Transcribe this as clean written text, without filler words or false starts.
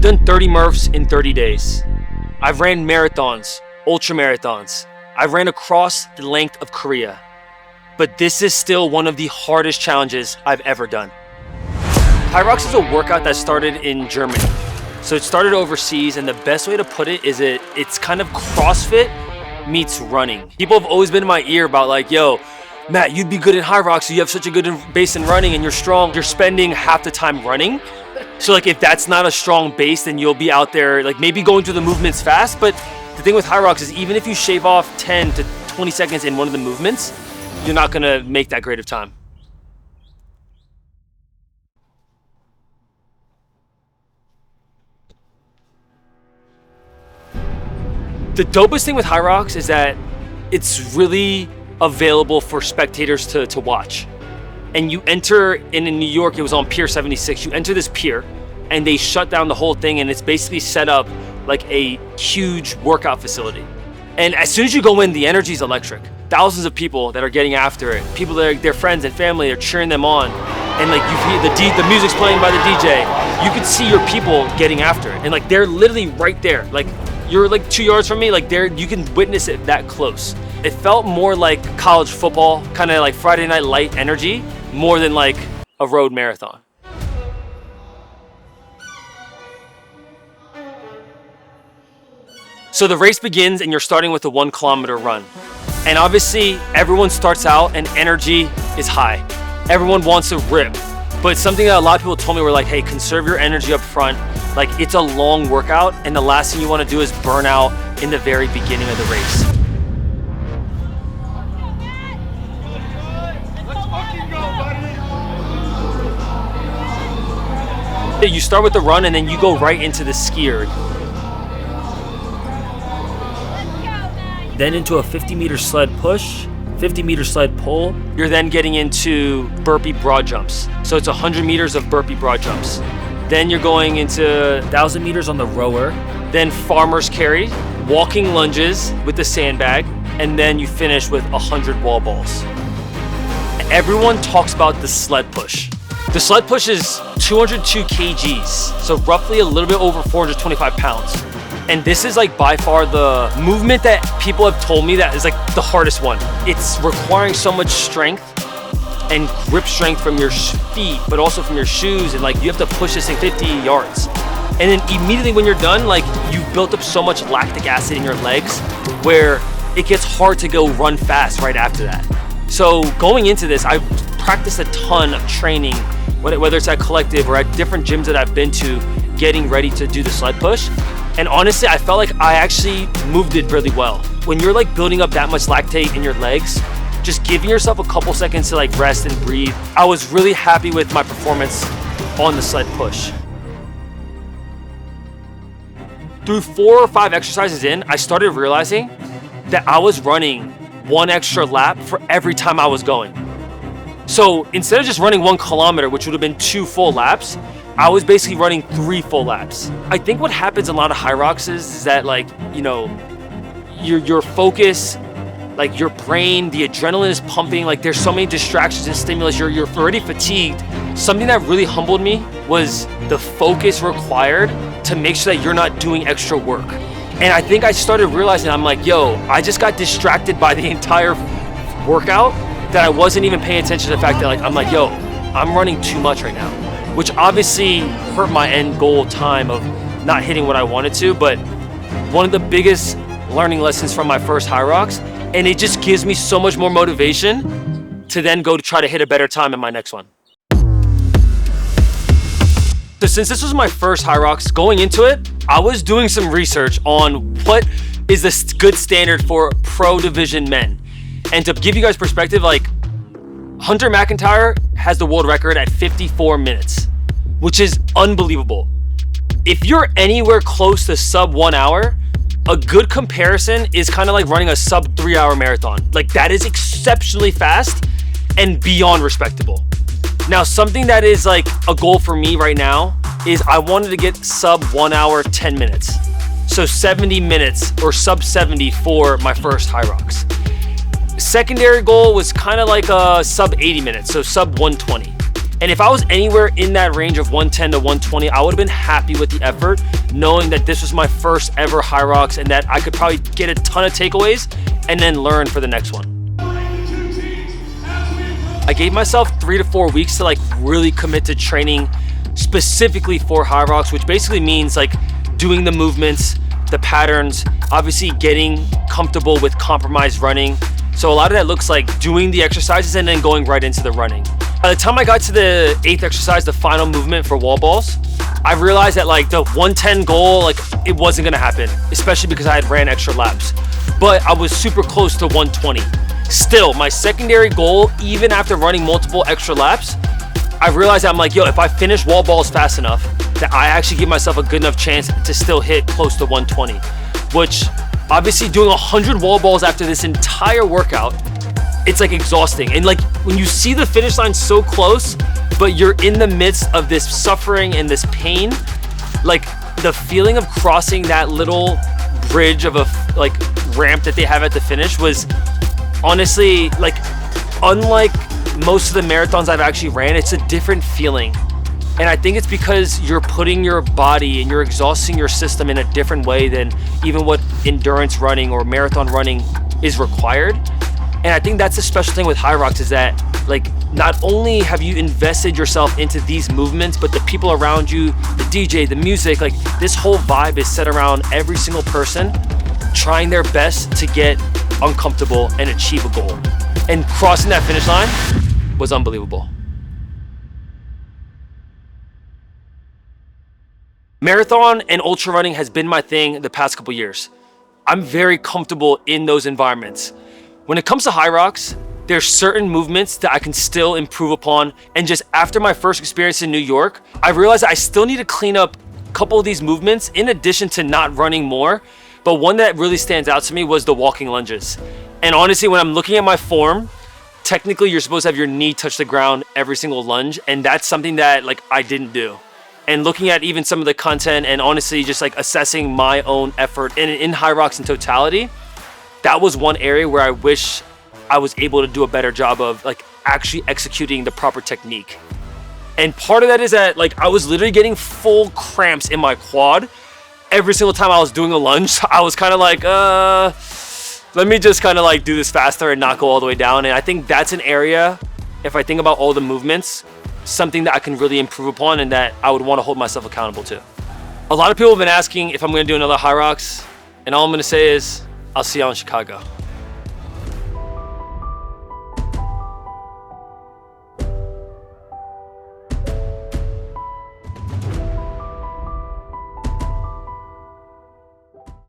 done 30 Murphs in 30 days. I've ran marathons, ultra marathons. I've ran across the length of Korea. But this is still one of the hardest challenges I've ever done. Hyrox is a workout that started in Germany. So it started overseas, and the best way to put it is it's kind of CrossFit meets running. People have always been in my ear about like, yo, Matt, you'd be good at Hyrox, so you have such a good base in running and you're strong. You're spending half the time running. So like if that's not a strong base, then you'll be out there like maybe going through the movements fast. But the thing with Hyrox is even if you shave off 10 to 20 seconds in one of the movements, you're not gonna make that great of time. The dopest thing with Hyrox is that it's really available for spectators to watch. And you enter, in New York, it was on Pier 76, you enter this pier and they shut down the whole thing, and it's basically set up like a huge workout facility. And as soon as you go in, the energy is electric. Thousands of people that are getting after it. People that are their friends and family are cheering them on. And like you hear the music's playing by the DJ. You could see your people getting after it. And like they're literally right there. Like you're like 2 yards from me, like you can witness it that close. It felt more like college football, kind of like Friday Night Light energy, more than like a road marathon. So the race begins and you're starting with a 1 kilometer run. And obviously everyone starts out and energy is high. Everyone wants to rip. But something that a lot of people told me were like, hey, conserve your energy up front. Like it's a long workout and the last thing you want to do is burn out in the very beginning of the race. You start with the run and then you go right into the skier. Then into a 50-meter sled push, 50-meter sled pull. You're then getting into burpee broad jumps. So it's 100 meters of burpee broad jumps. Then you're going into 1,000 meters on the rower, then farmer's carry, walking lunges with the sandbag, and then you finish with 100 wall balls. Everyone talks about the sled push. The sled push is 202 kgs, so roughly a little bit over 425 pounds. And this is like by far the movement that people have told me that is like the hardest one. It's requiring so much strength and grip strength from your feet, but also from your shoes. And like you have to push this thing 50 yards. And then immediately when you're done, like you've built up so much lactic acid in your legs where it gets hard to go run fast right after that. So going into this, I've practiced a ton of training, whether it's at Collective or at different gyms that I've been to, getting ready to do the sled push. And honestly, I felt like I actually moved it really well. When you're like building up that much lactate in your legs, just giving yourself a couple seconds to like rest and breathe. I was really happy with my performance on the sled push. Through 4 or 5 exercises in, I started realizing that I was running 1 extra lap for every time I was going. So instead of just running 1 kilometer, which would have been 2 full laps, I was basically running 3 full laps. I think what happens in a lot of Hyroxes is that like, you know, your focus, like your brain, the adrenaline is pumping, like there's so many distractions and stimulus, you're already fatigued. Something that really humbled me was the focus required to make sure that you're not doing extra work. And I think I started realizing, I'm like, yo, I just got distracted by the entire workout that I wasn't even paying attention to the fact that like, I'm like, yo, I'm running too much right now. Which obviously hurt my end goal time of not hitting what I wanted to, but one of the biggest learning lessons from my first Hyrox, and it just gives me so much more motivation to then go to try to hit a better time in my next one. So since this was my first Hyrox, going into it, I was doing some research on what is the good standard for pro division men. And to give you guys perspective, like Hunter McIntyre has the world record at 54 minutes, which is unbelievable. If you're anywhere close to sub 1 hour, a good comparison is kind of like running a sub 3 hour marathon. Like that is exceptionally fast and beyond respectable. Now, something that is like a goal for me right now is I wanted to get sub 1 hour, 10 minutes. So 70 minutes or sub 70 for my first Hyrox. Secondary goal was kind of like a sub 80 minutes, so sub 120. And if I was anywhere in that range of 110 to 120, I would have been happy with the effort, knowing that this was my first ever Hyrox and that I could probably get a ton of takeaways and then learn for the next one. I gave myself 3 to 4 weeks to like really commit to training specifically for Hyrox, which basically means like doing the movements, the patterns, obviously getting comfortable with compromised running. So a lot of that looks like doing the exercises and then going right into the running. By the time I got to the 8th exercise, the final movement for wall balls, I realized that like the 110 goal, like it wasn't gonna happen, especially because I had ran extra laps. But I was super close to 120. Still, my secondary goal, even after running multiple extra laps, I realized that I'm like, yo, if I finish wall balls fast enough, that I actually give myself a good enough chance to still hit close to 120, which obviously doing 100 wall balls after this entire workout, it's like exhausting. And like when you see the finish line so close, but you're in the midst of this suffering and this pain, like the feeling of crossing that little bridge of a like ramp that they have at the finish was honestly like, unlike most of the marathons I've actually ran, it's a different feeling. And I think it's because you're putting your body and you're exhausting your system in a different way than even what endurance running or marathon running is required. And I think that's the special thing with Hyrox is that like not only have you invested yourself into these movements, but the people around you, the DJ, the music, like this whole vibe is set around every single person trying their best to get uncomfortable and achieve a goal. And crossing that finish line was unbelievable. Marathon and ultra running has been my thing the past couple years. I'm very comfortable in those environments. When it comes to Hyrox, there's certain movements that I can still improve upon. And just after my first experience in New York, I realized I still need to clean up a couple of these movements in addition to not running more. But one that really stands out to me was the walking lunges. And honestly, when I'm looking at my form, technically you're supposed to have your knee touch the ground every single lunge. And that's something that like I didn't do. And looking at even some of the content and honestly just like assessing my own effort in Hyrox in totality, that was one area where I wish I was able to do a better job of like actually executing the proper technique. And part of that is that like I was literally getting full cramps in my quad every single time I was doing a lunge. I was kind of like, let me just kind of like do this faster and not go all the way down. And I think that's an area, if I think about all the movements, something that I can really improve upon and that I would want to hold myself accountable to. A lot of people have been asking if I'm going to do another Hyrox, and all I'm going to say is, I'll see y'all in Chicago.